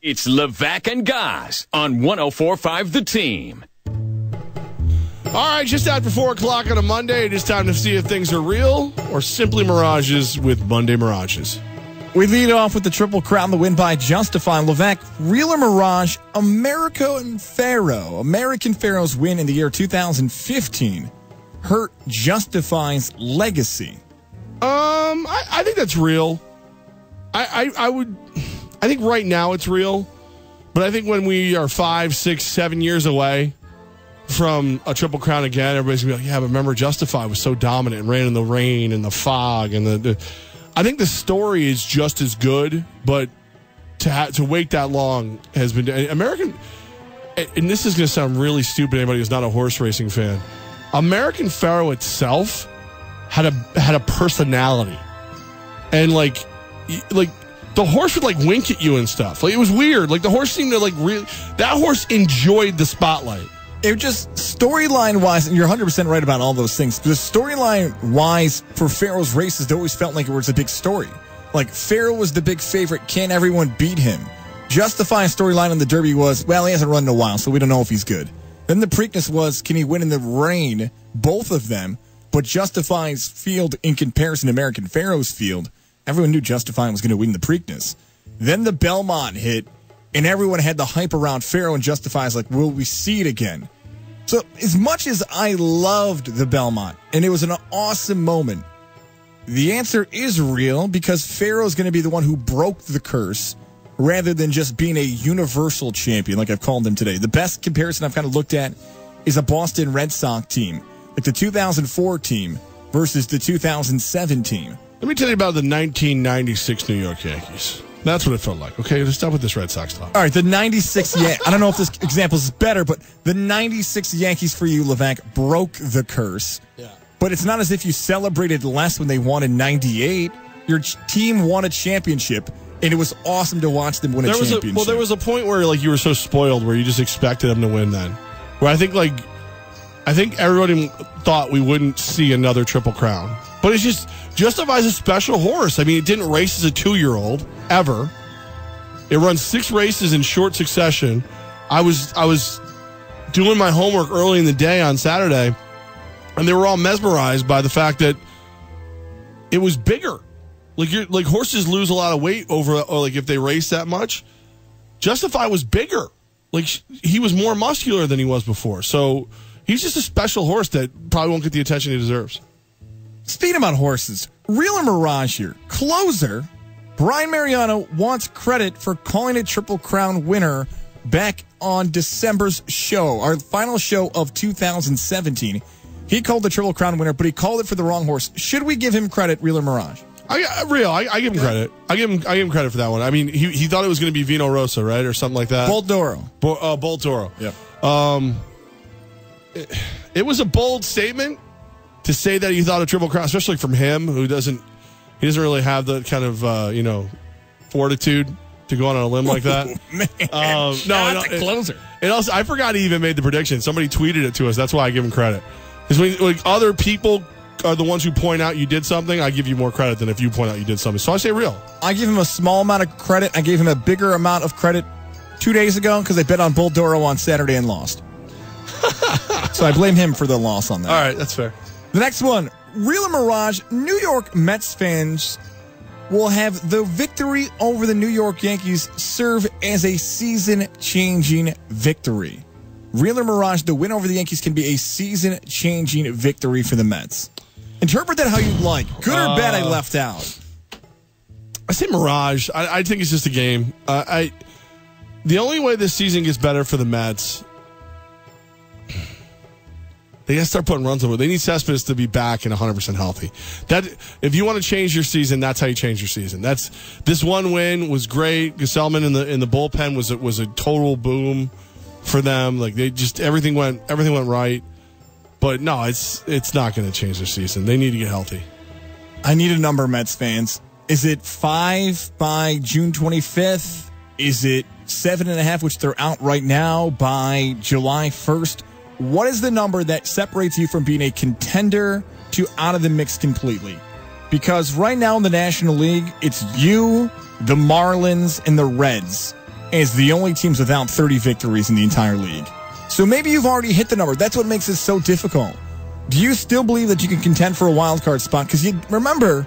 It's Levack and Goss on 104.5 The Team. All right, just after 4 o'clock on a Monday, it is time to see if things are real or simply mirages with Monday Mirages. We lead off with the Triple Crown, the win by Justify. Levack, real or mirage, American Pharaoh's win in the year 2015 hurt Justify's legacy. I think that's real. I think right now it's real, but I think when we are 5, 6, 7 years away from a Triple Crown again, everybody's going to be like, yeah, but remember Justify was so dominant and ran in the rain and the fog. And I think the story is just as good, but to wait that long has been American. And this is going to sound really stupid to anybody who's not a horse racing fan. American Pharoah itself had a personality, and like the horse would like wink at you and stuff. Like it was weird. Like the horse seemed to that horse enjoyed the spotlight. It just storyline wise, and you're 100% right about all those things. The storyline wise for Pharaoh's races, it always felt like it was a big story. Like Pharaoh was the big favorite. Can everyone beat him? Justifying storyline in the Derby was, well, he hasn't run in a while, so we don't know if he's good. Then the Preakness was, can he win in the rain? Both of them. But Justify's field in comparison to American Pharaoh's field, everyone knew Justify was going to win the Preakness. Then the Belmont hit, and everyone had the hype around Pharaoh, and Justify's like, will we see it again? So as much as I loved the Belmont, and it was an awesome moment, the answer is real because Pharaoh's going to be the one who broke the curse rather than just being a universal champion like I've called him today. The best comparison I've kind of looked at is a Boston Red Sox team, like the 2004 team versus the 2007 team. Let me tell you about the 1996 New York Yankees. That's what it felt like. Okay, let's stop with this Red Sox talk. All right, the 96 I don't know if this example is better, but the 96 Yankees for you, Levack, broke the curse. Yeah. But it's not as if you celebrated less when they won in 98. Your team won a championship, and it was awesome to watch them win a championship. There was a point where like you were so spoiled where you just expected them to win then. Where I think everybody thought we wouldn't see another Triple Crown. But it's just Justify's a special horse. I mean, it didn't race as a 2-year-old ever. It runs 6 races in short succession. I was doing my homework early in the day on Saturday, and they were all mesmerized by the fact that it was bigger. Like horses lose a lot of weight over like if they race that much. Justify was bigger. Like he was more muscular than he was before. So he's just a special horse that probably won't get the attention he deserves. Speaking about horses, real or mirage here? Closer, Brian Mariano wants credit for calling it Triple Crown winner back on December's show, our final show of 2017. He called the Triple Crown winner, but he called it for the wrong horse. Should we give him credit, real or mirage? I give him credit. I give him credit for that one. I mean, he thought it was going to be Vino Rosa, right, or something like that. Bolt D'Oro. Bolt D'Oro. Yeah. It was a bold statement to say that he thought a Triple Crown, especially from him, who doesn't really have the kind of fortitude to go on a limb like that. Man, no, closer. And also, I forgot he even made the prediction. Somebody tweeted it to us. That's why I give him credit. Because when other people are the ones who point out you did something, I give you more credit than if you point out you did something. So I say real. I give him a small amount of credit. I gave him a bigger amount of credit 2 days ago because they bet on Bolt D'Oro on Saturday and lost. So I blame him for the loss on that. All right, that's fair. The next one, real or mirage, New York Mets fans will have the victory over the New York Yankees serve as a season-changing victory. Real or mirage, the win over the Yankees can be a season-changing victory for the Mets. Interpret that how you like. Good or bad, I left out. I say mirage. I think it's just a game. The only way this season gets better for the Mets, they got to start putting runs over. They need Cespedes to be back and 100% healthy. That if you want to change your season, that's how you change your season. This one win was great. Gesellman in the bullpen was a total boom for them. Like they just everything went right. But no, it's not going to change their season. They need to get healthy. I need a number, Mets fans. Is it 5 by June 25th? Is it 7.5, which they're out right now, by July 1st? What is the number that separates you from being a contender to out of the mix completely? Because right now in the National League, it's you, the Marlins, and the Reds. and it's the only teams without 30 victories in the entire league. So maybe you've already hit the number. That's what makes it so difficult. Do you still believe that you can contend for a wild card spot? Because you remember,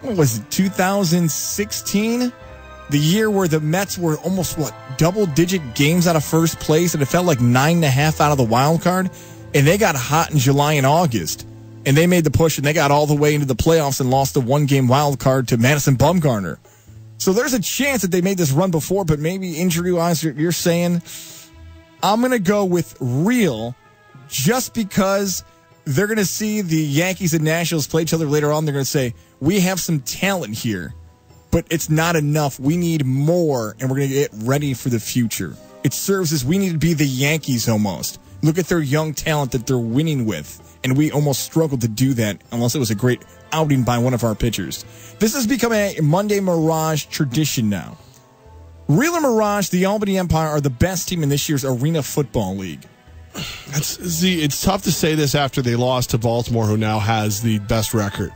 what was it, 2016? The year where the Mets were almost, double-digit games out of first place, and it felt like 9.5 out of the wild card, and they got hot in July and August, and they made the push, and they got all the way into the playoffs and lost the one-game wild card to Madison Bumgarner. So there's a chance that they made this run before, but maybe injury-wise, you're saying, I'm going to go with real just because they're going to see the Yankees and Nationals play each other later on. They're going to say, we have some talent here, but it's not enough. We need more, and we're going to get ready for the future. It serves as we need to be the Yankees almost. Look at their young talent that they're winning with, and we almost struggled to do that unless it was a great outing by one of our pitchers. This has become a Monday Mirage tradition now. Real and Mirage, the Albany Empire, are the best team in this year's Arena Football League. It's tough to say this after they lost to Baltimore, who now has the best record.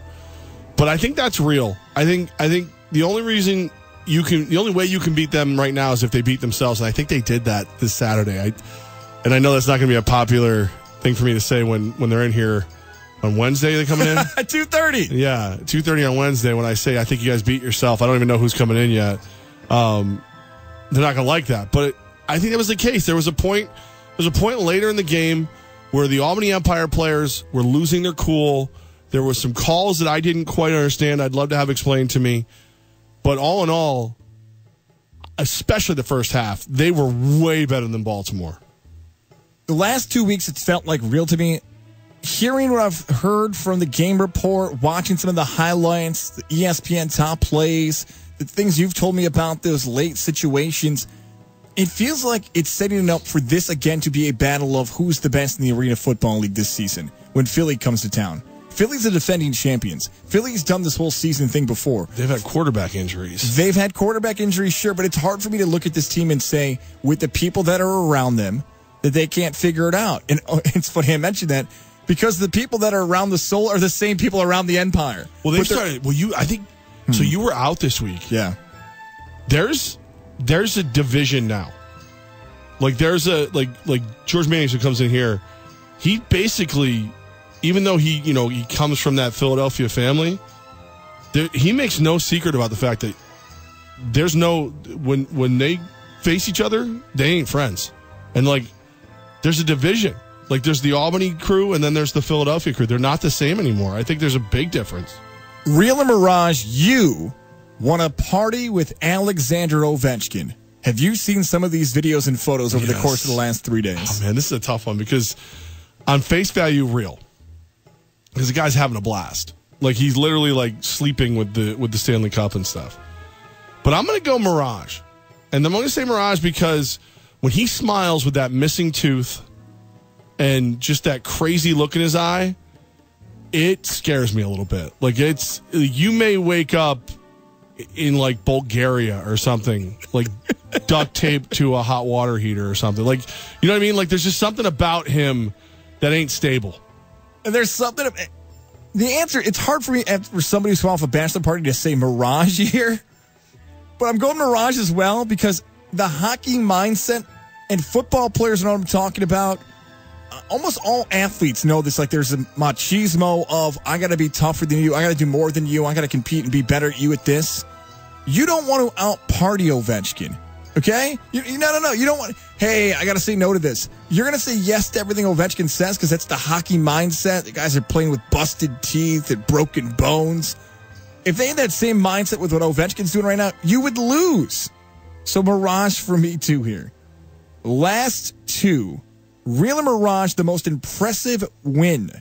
But I think that's real. I think the only way you can beat them right now is if they beat themselves, and I think they did that this Saturday. And I know that's not going to be a popular thing for me to say when they're in here on Wednesday. They're coming in at 2:30. Yeah, 2:30 on Wednesday. When I say I think you guys beat yourself, I don't even know who's coming in yet. They're not going to like that, but I think that was the case. There was a point later in the game where the Albany Empire players were losing their cool. There were some calls that I didn't quite understand. I'd love to have explained to me. But all in all, especially the first half, they were way better than Baltimore. The last 2 weeks, it's felt like real to me. Hearing what I've heard from the game report, watching some of the highlights, the ESPN top plays, the things you've told me about those late situations, it feels like it's setting it up for this again to be a battle of who's the best in the Arena Football League this season when Philly comes to town. Philly's the defending champions. Philly's done this whole season thing before. They've had quarterback injuries. They've had quarterback injuries, sure, but it's hard for me to look at this team and say, with the people that are around them, that they can't figure it out. And it's funny I mentioned that because the people that are around the Soul are the same people around the Empire. Well, they started. Well, I think. So you were out this week. Yeah. There's a division now. Like there's a like George Mannix who comes in here. He basically, even though he comes from that Philadelphia family, he makes no secret about the fact that there's no when they face each other, they ain't friends, and like there's a division. Like there's the Albany crew and then there's the Philadelphia crew. They're not the same anymore. I think there's a big difference. Real and Mirage, you want to party with Alexander Ovechkin. Have you seen some of these videos and photos over the course of the last 3 days? Oh, man, this is a tough one because on face value, real. Because the guy's having a blast. Like, he's literally, like, sleeping with the Stanley Cup and stuff. But I'm going to go Mirage. And I'm going to say Mirage because when he smiles with that missing tooth and just that crazy look in his eye, it scares me a little bit. Like, you may wake up in like Bulgaria or something, like duct tape to a hot water heater or something. Like, you know what I mean? Like, there's just something about him that ain't stable. And there's something. The answer, it's hard for me for somebody who's off a bachelor party to say Mirage here, but I'm going Mirage as well because the hockey mindset and football players know what I'm talking about. Almost all athletes know this. Like, there's a machismo of, I got to be tougher than you. I got to do more than you. I got to compete and be better at you at this. You don't want to out-party Ovechkin, okay? No. You don't want, hey, I got to say no to this. You're going to say yes to everything Ovechkin says because that's the hockey mindset. The guys are playing with busted teeth and broken bones. If they had that same mindset with what Ovechkin's doing right now, you would lose. So Mirage for me, too, here. Last two. Real and Mirage, the most impressive win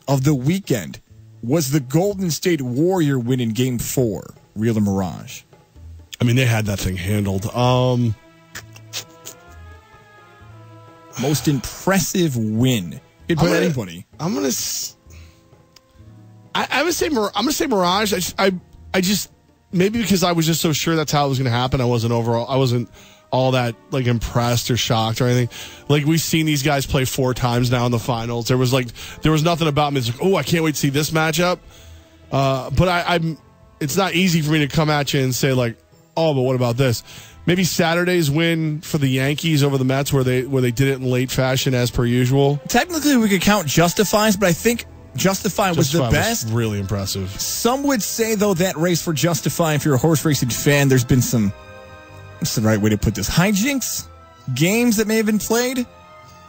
of the weekend was the Golden State Warrior win in Game 4. Real and Mirage. I mean, they had that thing handled. Most impressive win. It put anybody. I'm gonna say Mirage. I just maybe because I was just so sure that's how it was gonna happen. I wasn't all that like impressed or shocked or anything. Like, we've seen these guys play 4 times now in the finals. There was nothing about me. It's like, oh, I can't wait to see this matchup. But it's not easy for me to come at you and say like, Oh, but what about this? Maybe Saturday's win for the Yankees over the Mets, where they did it in late fashion as per usual. Technically, we could count Justifies, but I think Justify was the best. Was really impressive. Some would say, though, that race for Justify, if you're a horse racing fan, there's been some, what's the right way to put this, hijinks? Games that may have been played?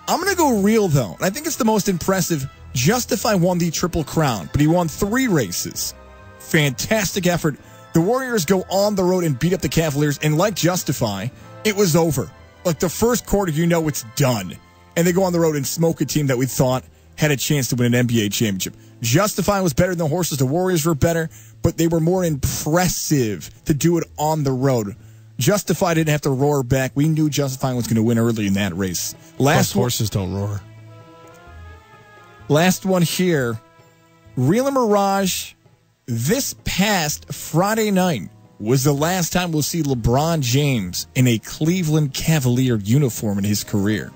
I'm going to go real, though. And I think it's the most impressive. Justify won the Triple Crown, but he won 3 races. Fantastic effort. The Warriors go on the road and beat up the Cavaliers, and like Justify, it was over. Like the first quarter, it's done. And they go on the road and smoke a team that we thought had a chance to win an NBA championship. Justify was better than the horses. The Warriors were better, but they were more impressive to do it on the road. Justify didn't have to roar back. We knew Justify was going to win early in that race. Horses don't roar. Last one here. Real and Mirage. This past Friday night was the last time we'll see LeBron James in a Cleveland Cavalier uniform in his career.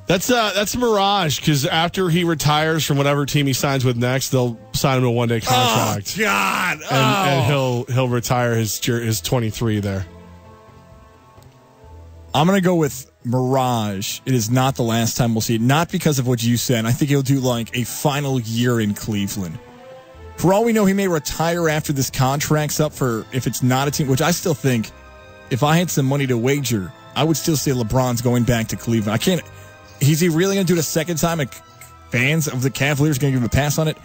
That's a Mirage, because after he retires from whatever team he signs with next, they'll sign him to a one-day contract. Oh, God. And he'll retire his 23 there. I'm going to go with Mirage. It is not the last time we'll see it. Not because of what you said. I think he'll do like a final year in Cleveland. For all we know, he may retire after this contract's up for if it's not a team, which I still think if I had some money to wager, I would still say LeBron's going back to Cleveland. I can't. Is he really going to do it a second time? Like, fans of the Cavaliers going to give him a pass on it?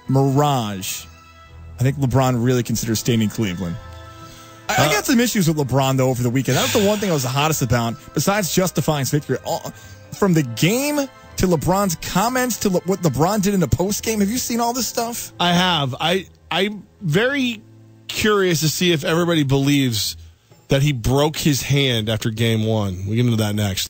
Mirage. I think LeBron really considers staying in Cleveland. I got some issues with LeBron, though, over the weekend. That was the one thing I was the hottest about, besides justifying his victory. From the game to LeBron's comments to what LeBron did in the postgame. Have you seen all this stuff? I have. I'm very curious to see if everybody believes that he broke his hand after game 1. We'll get into that next.